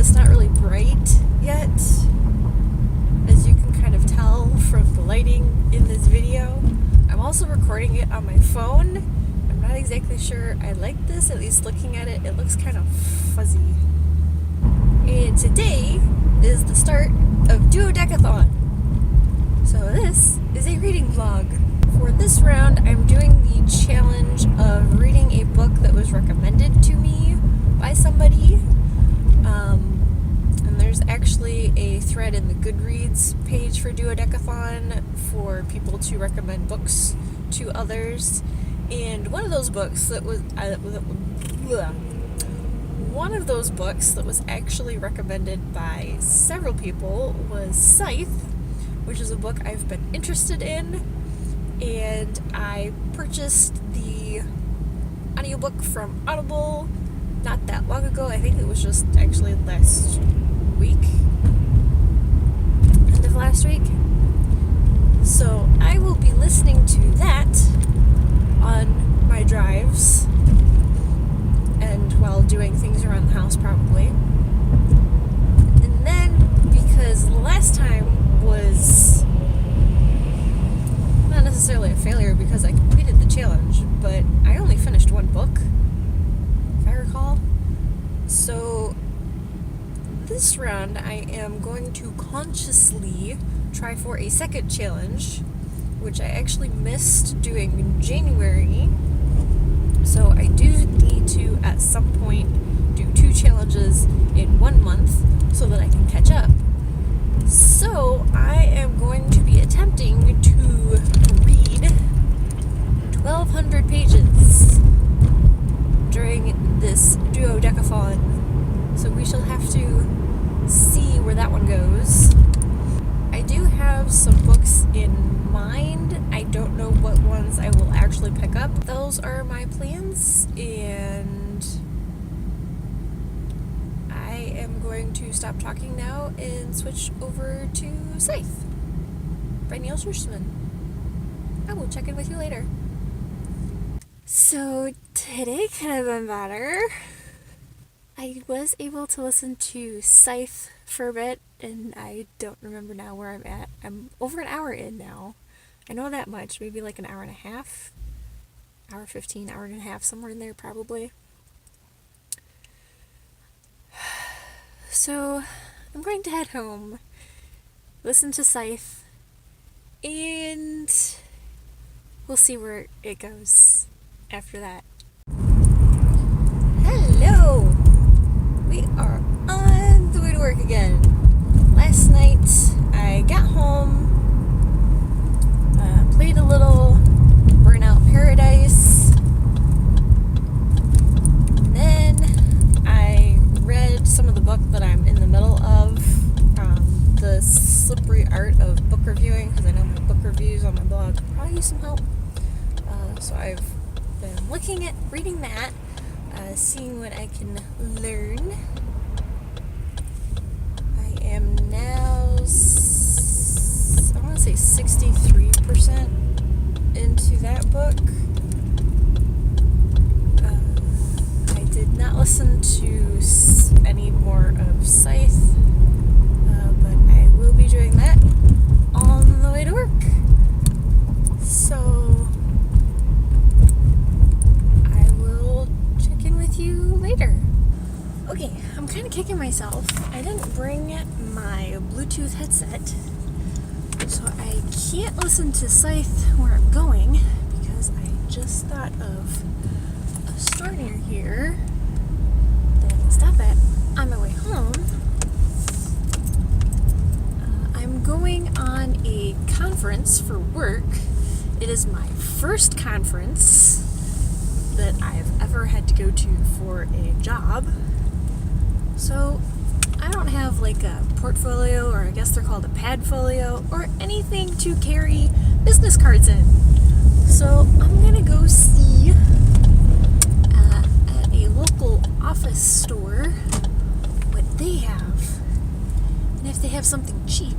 It's not really bright yet, as you can kind of tell from the lighting in this video. I'm also recording it on my phone. I'm not exactly sure I like this, at least looking at it, it looks kind of fuzzy. And today is the start of Duodecathon. So this is a reading vlog. For this round, I'm doing the challenge of reading a book that was recommended to me by somebody. And there's actually a thread in the Goodreads page for Duodecathon for people to recommend books to others. And one of those books that was actually recommended by several people was Scythe, which is a book I've been interested in, and I purchased the audiobook from Audible not that long ago. I think it was just actually last week, end of last week. So I will be listening to that on my drives and while doing things around the house probably. And then, because last time was not necessarily a failure because I completed the challenge, but I only finished one book, if I recall. So this round I am going to consciously try for a second challenge, which I actually missed doing in January. So I do need to, at some point, do 2 challenges in 1 month so that I can catch up. So I am going to be attempting to read 1,200 pages during this Duodecathon. So we shall have to see where that one goes. I do have some books in mind. I don't know what ones I will actually pick up. Those are my plans, and I am going to stop talking now and switch over to Scythe by Neil Schusterman. I will check in with you later. So today could have been better. I was able to listen to Scythe for a bit, and I don't remember now where I'm at. I'm over an hour in now. I know that much, maybe like an hour and a half, hour 15, hour and a half, somewhere in there probably. So I'm going to head home, listen to Scythe, and we'll see where it goes after that. Hello! We are on the way to work again. Last night I got home, played a little Burnout Paradise, then I read some of the book that I'm in the middle of, The Slippery Art of Book Reviewing, because I know my book reviews on my blog probably use some help. So I've been looking at reading that, seeing what I can learn. I am now, I want to say 63% into that book. I did not listen to any more of Scythe, but I will be doing that on the way to work. So I will check in with you later. Okay, I'm kind of kicking myself. I didn't bring my Bluetooth headset, so I can't listen to Scythe where I'm going, because I just thought of a store near here that I can stop at on my way home. I'm going on a conference for work. It is my first conference that I've ever had to go to for a job. So I don't have like a portfolio, or I guess they're called a padfolio, or anything to carry business cards in. So I'm gonna go see at a local office store what they have, and if they have something cheap.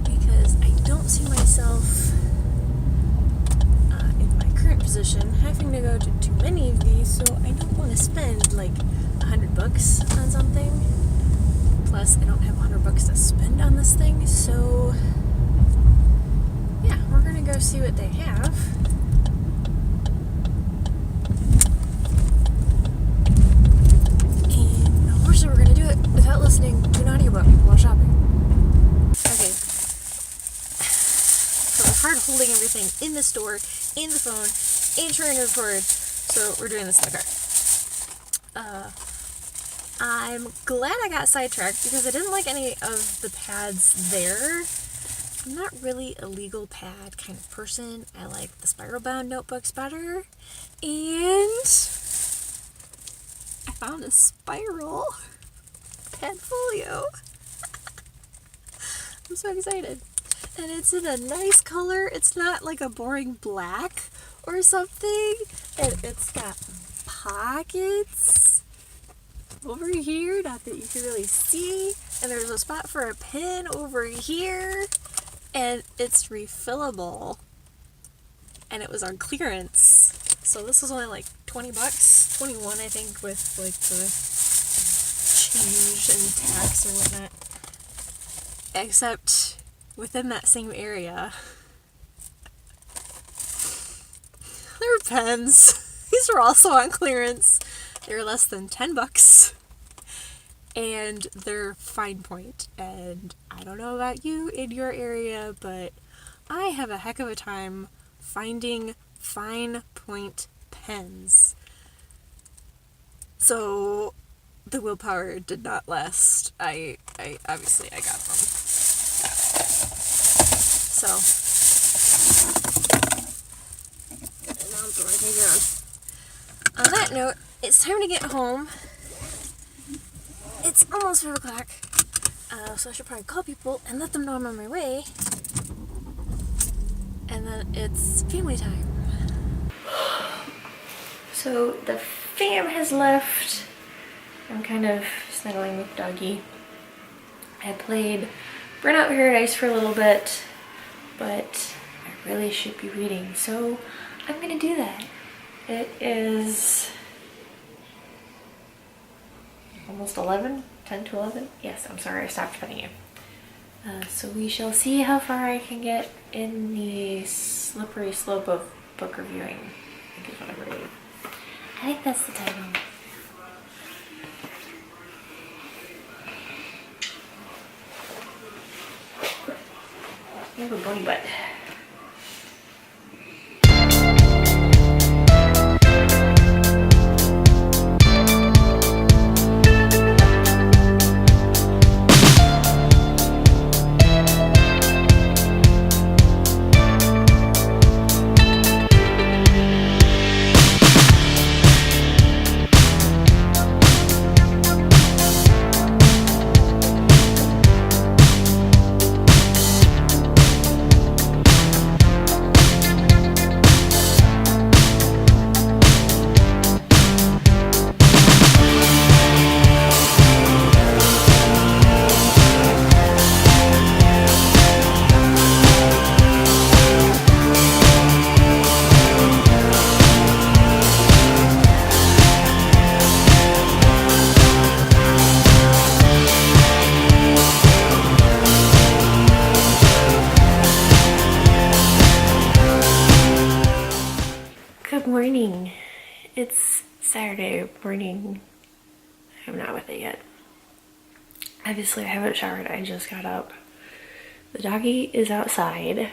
Because I don't see myself in my current position having to go to too many of these, so I don't want to spend like $100 on something. Plus, I don't have $100 to spend on this thing, so yeah, we're gonna go see what they have. And unfortunately, we're gonna do it without listening to an audiobook while shopping. Okay. So it's hard holding everything in the store, in the phone, and trying to record, so we're doing this in the car. I'm glad I got sidetracked because I didn't like any of the pads there. I'm not really a legal pad kind of person. I like the spiral bound notebooks better. And I found a spiral pad folio. I'm so excited. And it's in a nice color. It's not like a boring black or something. And it's got pockets over here, not that you can really see, and there's a spot for a pen over here, and it's refillable, and it was on clearance, so this was only like $20, 21 I think, with like the change and tax or whatnot, except within that same area there were pens. These were also on clearance. They're less than $10, and they're fine point. And I don't know about you in your area, but I have a heck of a time finding fine point pens. So the willpower did not last. I obviously I got them. So and now I'm throwing things around. On that note, it's time to get home. It's almost 5 o'clock, so I should probably call people and let them know I'm on my way. And then it's family time. So the fam has left. I'm kind of snuggling with doggy. I played Burnout Paradise for a little bit, but I really should be reading, so I'm gonna do that. It is almost 11, 10 to 11. Yes, I'm sorry, I stopped petting you. So we shall see how far I can get in the slippery slope of book reviewing, I think is what I'm reading. I think that's the title. You have a bony butt. Good morning. It's Saturday morning. I'm not with it yet. Obviously I haven't showered, I just got up. The doggy is outside.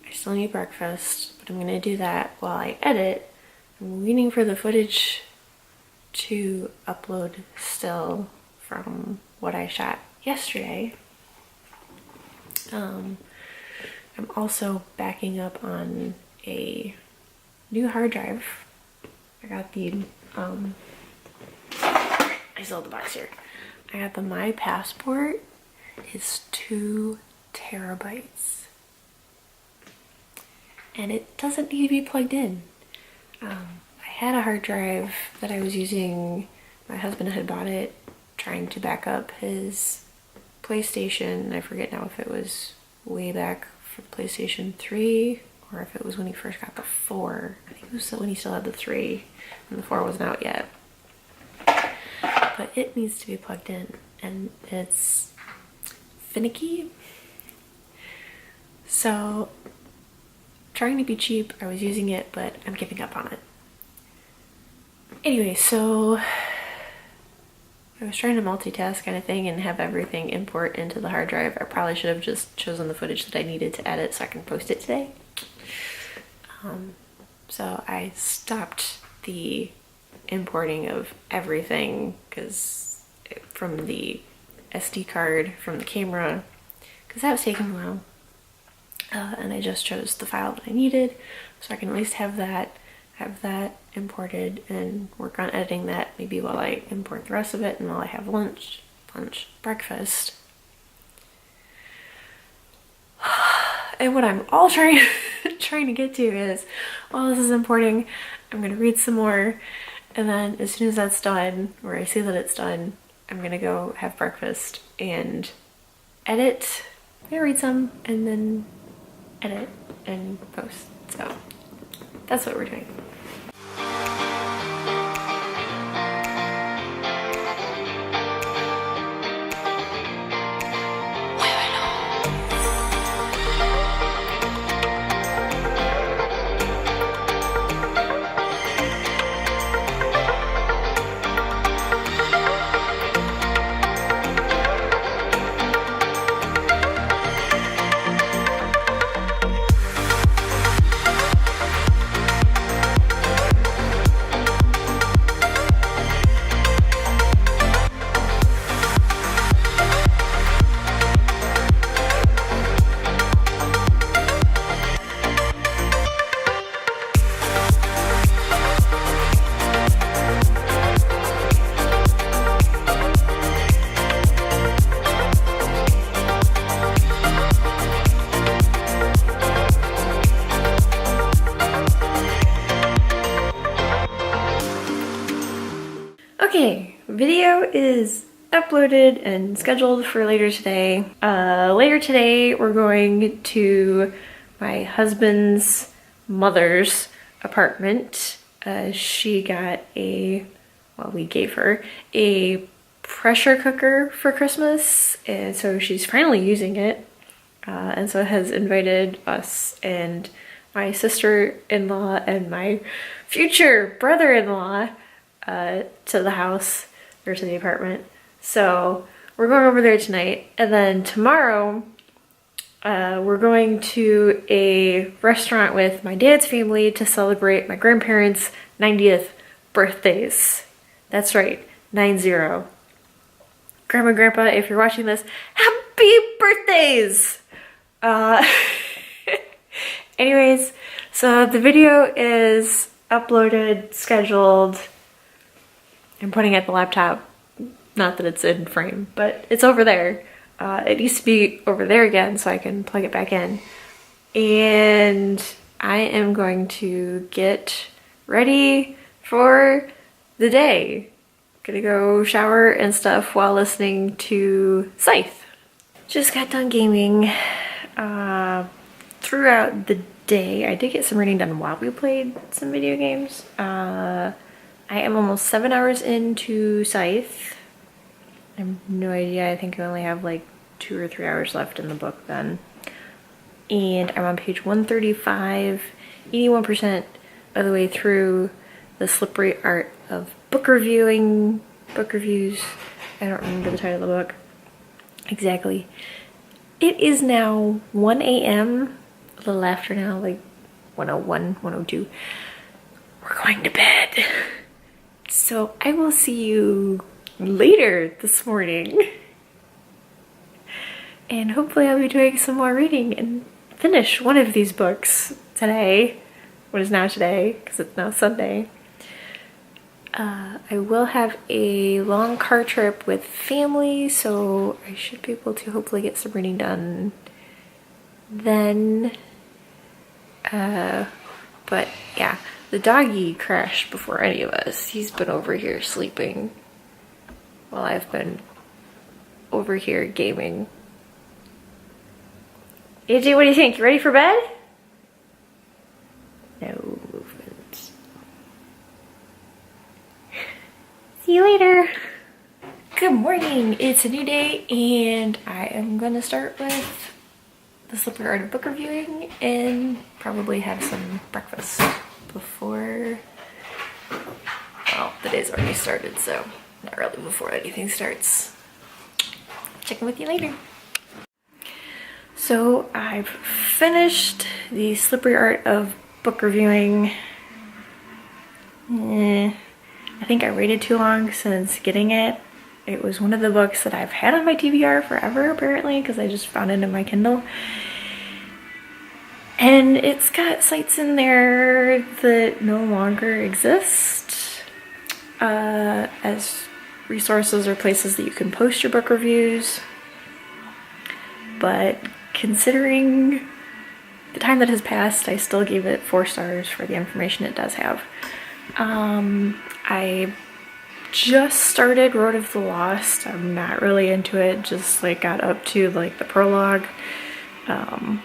I still need breakfast, but I'm gonna do that while I edit. I'm waiting for the footage to upload still from what I shot yesterday. I'm also backing up on a new hard drive. I got the I still have the box here. I got the My Passport. It's 2 terabytes. And it doesn't need to be plugged in. I had a hard drive that I was using. My husband had bought it, trying to back up his PlayStation. I forget now if it was way back for PlayStation 3 or if it was when he first got the 4. I think it was when he still had the 3 and the 4 wasn't out yet. but it needs to be plugged in, and it's finicky. So, trying to be cheap, I was using it, but I'm giving up on it. Anyway, so I was trying to multitask kind of thing and have everything import into the hard drive. I probably should have just chosen the footage that I needed to edit so I can post it today. So I stopped the importing of everything because from the SD card from the camera, because that was taking a while. And I just chose the file that I needed, so I can at least have that imported and work on editing that maybe while I import the rest of it and while I have breakfast. And what I'm all trying to get to is, while this is importing, I'm gonna read some more, and then as soon as that's done, or I see that it's done, I'm gonna go have breakfast and edit. I'm gonna read some and then edit and post. So that's what we're doing. Okay, video is uploaded and scheduled for later today. Later today we're going to my husband's mother's apartment. She got we gave her a pressure cooker for Christmas, and so she's finally using it. And so has invited us and my sister-in-law and my future brother-in-law to the house, or to the apartment. So we're going over there tonight, and then tomorrow we're going to a restaurant with my dad's family to celebrate my grandparents' 90th birthdays. That's right, 90. Grandma, Grandpa, if you're watching this, happy birthdays! Anyways, so the video is uploaded, scheduled. I'm putting it at the laptop, not that it's in frame, but it's over there. It needs to be over there again so I can plug it back in. And I am going to get ready for the day. Gonna go shower and stuff while listening to Scythe. Just got done gaming. Throughout the day, I did get some reading done while we played some video games. I am almost 7 hours into Scythe. I have no idea. I think I only have like 2 or 3 hours left in the book then. And I'm on page 135, 81% of the way through the slippery art of book reviews. I don't remember the title of the book exactly. It is now 1 a.m. a little after now, like 1:01, 1:02. We're going to bed. So I will see you later this morning. And hopefully I'll be doing some more reading and finish one of these books today. What is now today, because it's now Sunday. I will have a long car trip with family, so I should be able to hopefully get some reading done then. But yeah, the doggy crashed before any of us. He's been over here sleeping while I've been over here gaming. AJ, what do you think? You ready for bed? No movement. See you later. Good morning, it's a new day and I am gonna start with the Slippery Art of Book Reviewing and probably have some breakfast before, well, the day's already started, so not really before anything starts. Check in with you later. So I've finished the Slippery Art of Book Reviewing. I think I waited too long since getting it. It was one of the books that I've had on my TBR forever, apparently, because I just found it in my Kindle. And it's got sites in there that no longer exist as resources or places that you can post your book reviews. But considering the time that has passed, I still gave it 4 stars for the information it does have. I just started Road of the Lost. I'm not really into it, just like got up to like the prologue. I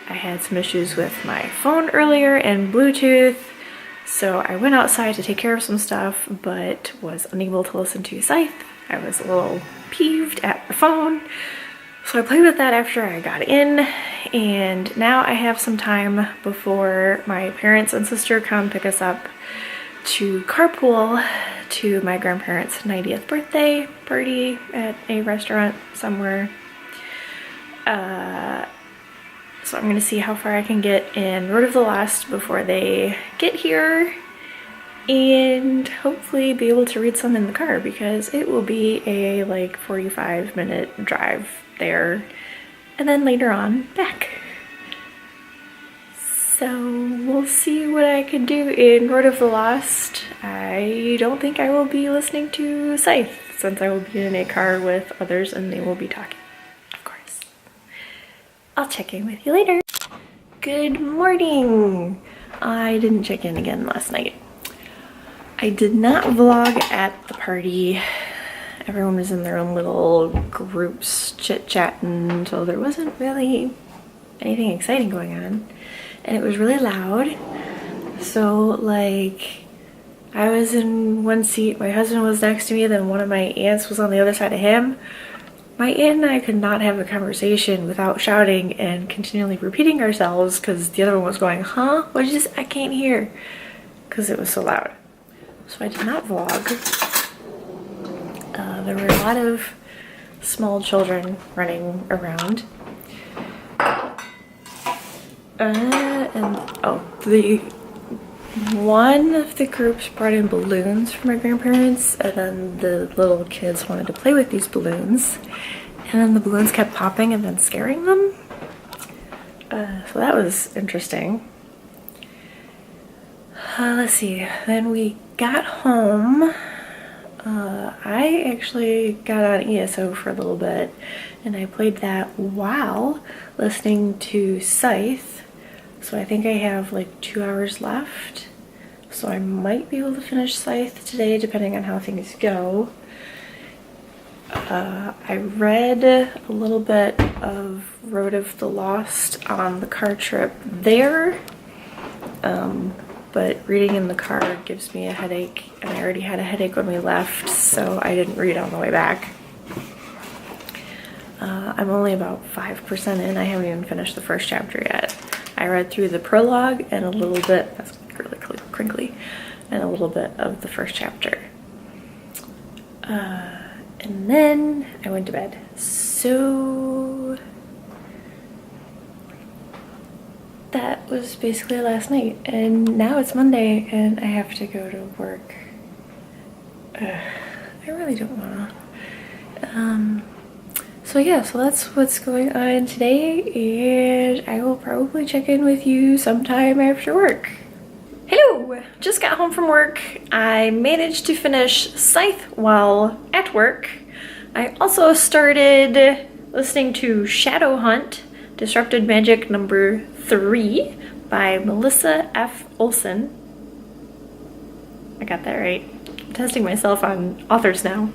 had some issues with my phone earlier and Bluetooth, so I went outside to take care of some stuff but was unable to listen to Scythe. I was a little peeved at the phone, so I played with that after I got in, and now I have some time before my parents and sister come pick us up to carpool to my grandparents' 90th birthday party at a restaurant somewhere. So I'm gonna see how far I can get in Road of the Lost before they get here, and hopefully be able to read some in the car because it will be a like 45-minute drive there and then later on back. So we'll see what I can do in Road of the Lost. I don't think I will be listening to Scythe since I will be in a car with others and they will be talking, of course. I'll check in with you later. Good morning. I didn't check in again last night. I did not vlog at the party. Everyone was in their own little groups chit-chatting, so there wasn't really anything exciting going on. And it was really loud, so like I was in one seat, my husband was next to me, then one of my aunts was on the other side of him. My aunt and I could not have a conversation without shouting and continually repeating ourselves because the other one was going, huh? What did you say? I can't hear, because it was so loud. So I did not vlog. There were a lot of small children running around. One of the groups brought in balloons for my grandparents, and then the little kids wanted to play with these balloons, and then the balloons kept popping and then scaring them. So that was interesting. Let's see, then we got home. I actually got on ESO for a little bit, and I played that while listening to Scythe. So I think I have like 2 hours left. So I might be able to finish Scythe today depending on how things go. I read a little bit of Road of the Lost on the car trip there. But reading in the car gives me a headache, and I already had a headache when we left, so I didn't read on the way back. I'm only about 5% in. I haven't even finished the first chapter yet. I read through the prologue and a little bit, that's really crinkly, and a little bit of the first chapter. And then I went to bed. So that was basically last night, and now it's Monday and I have to go to work. I really don't wanna. So yeah, so that's what's going on today, and I will probably check in with you sometime after work. Hello! Just got home from work. I managed to finish Scythe while at work. I also started listening to Shadow Hunt, Disrupted Magic number 3 by Melissa F. Olson. I got that right. I'm testing myself on authors now.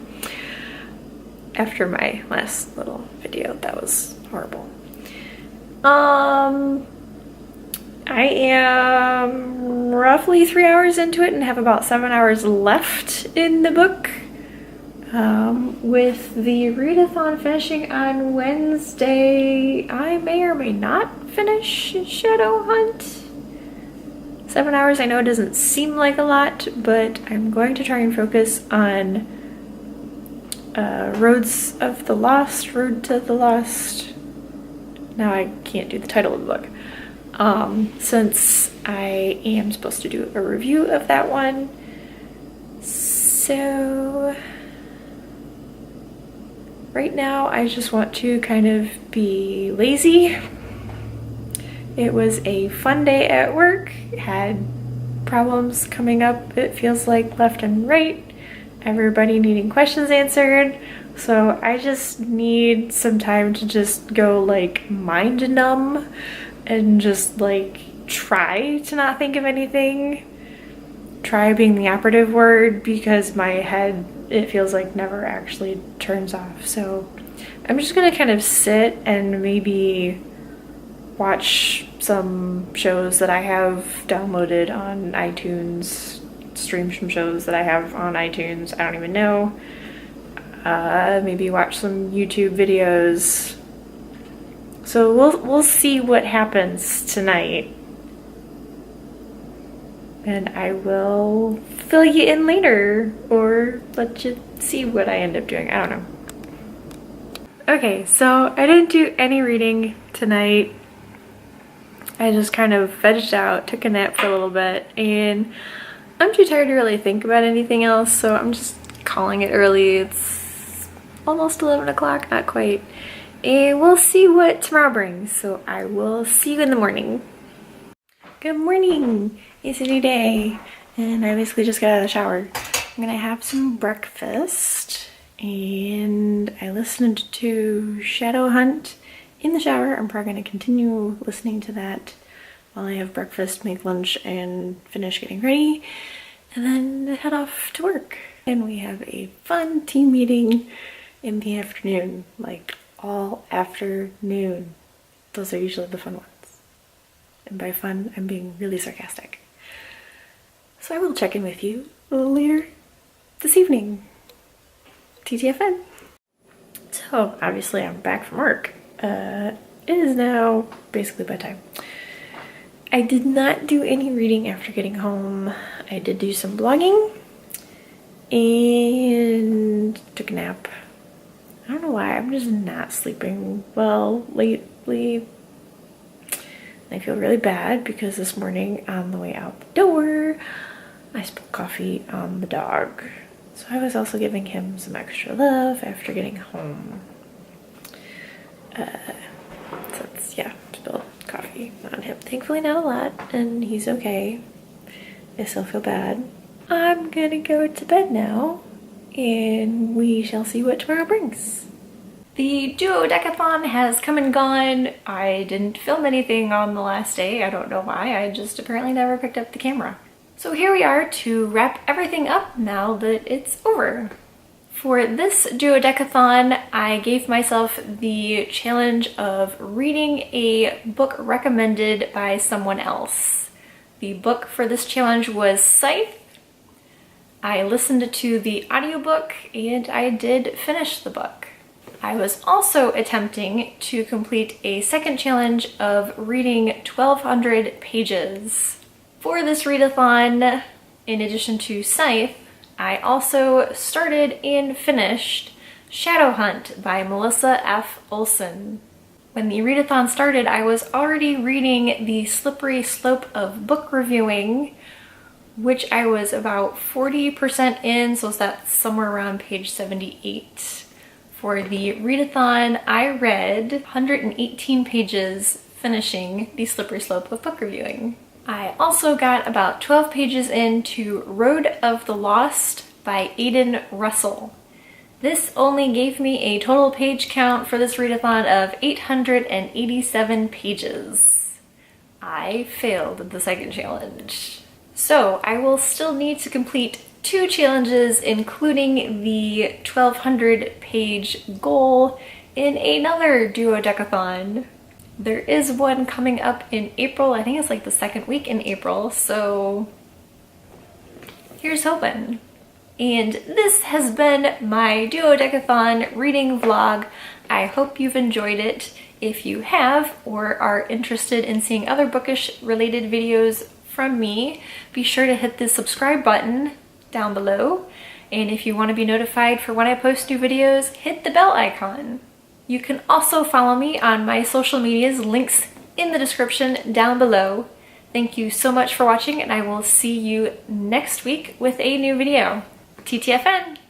After my last little video, that was horrible. I am roughly 3 hours into it and have about 7 hours left in the book. With the readathon finishing on Wednesday, I may or may not finish Shadowhunt. 7 hours, I know it doesn't seem like a lot, but I'm going to try and focus on Road to the Lost. Now I can't do the title of the book. Since I am supposed to do a review of that one. So right now I just want to kind of be lazy. It was a fun day at work, had problems coming up, it feels like, left and right, everybody needing questions answered, so I just need some time to just go like mind numb and just like try to not think of anything. Try being the operative word, because my head, it feels like, never actually turns off. So I'm just gonna kind of sit and maybe watch some shows that I have downloaded on iTunes, stream some shows that I have on iTunes, I don't even know. Maybe watch some YouTube videos. So we'll see what happens tonight. And I will fill you in later, or let you see what I end up doing. I don't know. Okay, so I didn't do any reading tonight. I just kind of vegged out, took a nap for a little bit, and I'm too tired to really think about anything else, so I'm just calling it early. It's almost 11 o'clock, not quite. And we'll see what tomorrow brings, so I will see you in the morning. Good morning! It's a new day, and I basically just got out of the shower. I'm gonna have some breakfast, and I listened to Shadowhunt in the shower. I'm probably gonna continue listening to that while I have breakfast, make lunch, and finish getting ready, and then head off to work. And we have a fun team meeting in the afternoon, like all afternoon. Those are usually the fun ones. And by fun, I'm being really sarcastic. So I will check in with you a little later this evening. TTFN. So obviously I'm back from work. It is now basically bedtime. I did not do any reading after getting home. I did do some blogging and took a nap. I don't know why, I'm just not sleeping well lately. I feel really bad because this morning on the way out the door, I spilled coffee on the dog. So I was also giving him some extra love after getting home. Spilled coffee on him. Thankfully not a lot, and he's okay. I still feel bad. I'm gonna go to bed now, and we shall see what tomorrow brings. The Duodecathon has come and gone. I didn't film anything on the last day. I don't know why. I just apparently never picked up the camera. So here we are to wrap everything up now that it's over. For this Duodecathon, I gave myself the challenge of reading a book recommended by someone else. The book for this challenge was Scythe. I listened to the audiobook and I did finish the book. I was also attempting to complete a second challenge of reading 1,200 pages. For this readathon, in addition to Scythe, I also started and finished Shadowhunt by Melissa F. Olson. When the readathon started, I was already reading The Slippery Slope of Book Reviewing, which I was about 40% in, so that's somewhere around page 78. For the readathon, I read 118 pages, finishing The Slippery Slope of Book Reviewing. I also got about 12 pages into Road of the Lost by Aidan Russell. This only gave me a total page count for this readathon of 887 pages. I failed the second challenge. So I will still need to complete 2 challenges, including the 1,200 page goal, in another Duodecathon. There is one coming up in April. I think it's like the second week in April, so here's hoping. And this has been my Duodecathon reading vlog. I hope you've enjoyed it. If you have, or are interested in seeing other bookish related videos from me, be sure to hit the subscribe button down below. And if you want to be notified for when I post new videos, hit the bell icon. You can also follow me on my social medias, links in the description down below. Thank you so much for watching, and I will see you next week with a new video. TTFN!